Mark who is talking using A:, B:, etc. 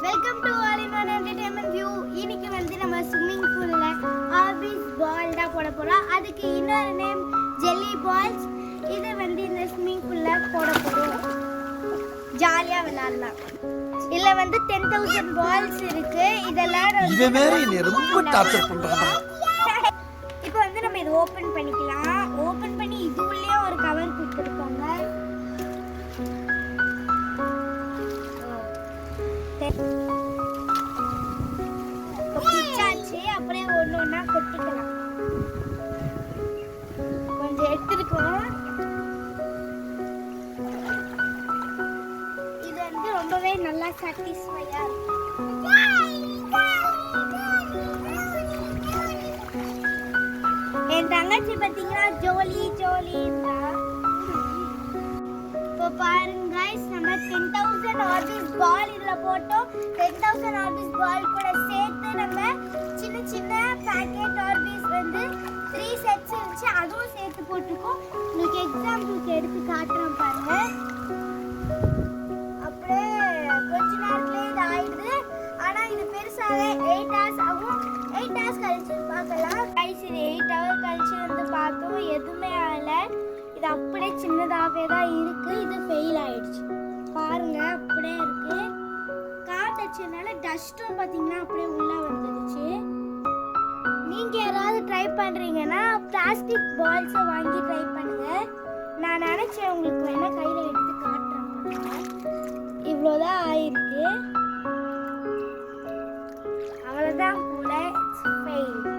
A: Welcome to all in one entertainment view. இன்னைக்கு வந்து நம்ம ஸ்விம்மிங் பூல்ல ஆர்பிஸ் பால் தான் போட போறோம். அதுக்கு இன்னொரு நேம் ஜெல்லி பால்ஸ். இது வந்து இந்த ஸ்விம்மிங் பூல்ல போட போறோம். ஜாலியா விளையாடலாம். இதுல வந்து 10,000 பால்ஸ் இருக்கு. இதெல்லாம்
B: இவன் வேற என்ன ரொம்ப டார்ச்சர் பண்றான்.
A: இப்போ வந்து நம்ம இத ஓபன் பண்ணிக்கலாம். ஓபன் பண்ணி இதுக்குள்ளே ஒரு கவர் கொடுத்திருக்காங்க. பிச்சாச்சு அப்படியே ஒண்ணு ஒண்ணா கொட்டிக்கலாம். கொஞ்சம் எடுத்துக்கலாம். இது வந்து ரொம்பவே நல்லா சாட்டிஸ்ஃபையா இருக்கும். என் தங்கச்சி பார்த்தீங்கன்னா ஜோலி ஜோலின்றா. இப்போ பாருங்க गाइस, நம்ம 10,000 ஆர்பிஸ் பால் இதுல போட்டோம். 10,000 ஆர்பிஸ் பால் கூட சேர்த்து நம்ம சின்ன சின்ன பாக்கெட் ஆர்பிஸ் வந்து 3 செட்ஸ் இருந்துச்சு, அதுவும் சேர்த்து போட்டுருக்கோம். உங்களுக்கு எக்ஸாம்பிளுக்கு எடுத்து காட்டுறேன் பாருங்க. அப்படியே கொஞ்ச நேரத்துலேயே இது ஆயிடுது. ஆனா இது பெருசாவே 8 hours ஆகும். 8 hours கழிச்சு பார்க்கலாம். गाइस, இது 8 hours கழிச்சு வந்து பார்த்தோம், எதுவுமே ஆகல. இது அப்படியே சின்னதாகவே தான் இருக்கு. இது ஃபெயில் ஆயிடுச்சு பாருங்க, அப்படியே இருக்கு. காத்தடிச்சனால டஸ்ட்டும் பார்த்தீங்கன்னா அப்படியே உள்ள வந்துடுச்சு. நீங்க யாராவது ட்ரை பண்றீங்கன்னா பிளாஸ்டிக் பால்ஸை வாங்கி ட்ரை பண்ணுங்க. நான் நினைச்சேன் உங்களுக்கு வேணா கையில எடுத்து காட்டுறேன் பாருங்க. இவ்வளோதான் ஆயிருக்கு. அவ்வளோதான் போல. ஃபெயில்.